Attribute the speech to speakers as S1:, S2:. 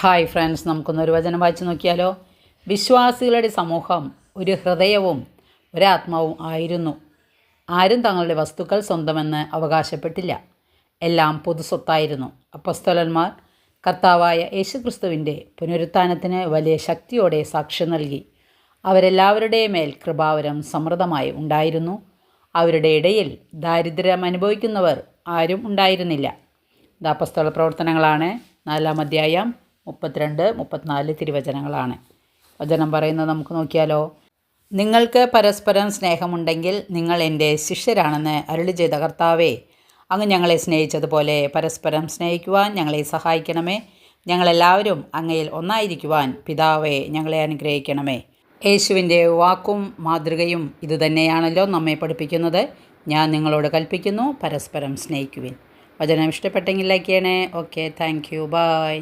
S1: Hi friends, നമുക്കൊന്നൊരു വചനം വായിച്ചു നോക്കിയാലോ. വിശ്വാസികളുടെ സമൂഹം ഒരു ഹൃദയവും ഒരാത്മാവും ആയിരുന്നു. ആരും തങ്ങളുടെ വസ്തുക്കൾ സ്വന്തമെന്ന് അവകാശപ്പെട്ടില്ല. എല്ലാം പൊതുസ്വത്തായിരുന്നു. അപ്പോസ്തലന്മാർ കർത്താവായ യേശുക്രിസ്തുവിൻ്റെ പുനരുത്ഥാനത്തിന് വലിയ ശക്തിയോടെ സാക്ഷ്യം നൽകി. അവരെല്ലാവരുടെയും മേൽ കൃപാവരം സമൃദ്ധമായി ഉണ്ടായിരുന്നു. അവരുടെ ഇടയിൽ ദാരിദ്ര്യം അനുഭവിക്കുന്നവർ ആരും ഉണ്ടായിരുന്നില്ല. ഇത് അപ്പോസ്തല പ്രവർത്തനങ്ങളാണ്, 4-ാം അധ്യായം 32-34 തിരുവചനങ്ങളാണ്. വചനം പറയുന്നത് നമുക്ക് നോക്കിയാലോ. നിങ്ങൾക്ക് പരസ്പരം സ്നേഹമുണ്ടെങ്കിൽ നിങ്ങൾ എൻ്റെ ശിഷ്യരാണെന്ന് അരുളി ചെയ്ത കർത്താവേ, അങ്ങ് ഞങ്ങളെ സ്നേഹിച്ചതുപോലെ പരസ്പരം സ്നേഹിക്കുവാൻ ഞങ്ങളെ സഹായിക്കണമേ. ഞങ്ങളെല്ലാവരും അങ്ങയിൽ ഒന്നായിരിക്കുവാൻ പിതാവേ ഞങ്ങളെ അനുഗ്രഹിക്കണമേ. യേശുവിൻ്റെ വാക്കും മാതൃകയും ഇതുതന്നെയാണല്ലോ നമ്മെ പഠിപ്പിക്കുന്നത്. ഞാൻ നിങ്ങളോട് കൽപ്പിക്കുന്നു, പരസ്പരം സ്നേഹിക്കുവിൻ. വചനം ഇഷ്ടപ്പെട്ടെങ്കിൽ ലൈക്ക് ചെയ്യണേ. Okay, thank you, by.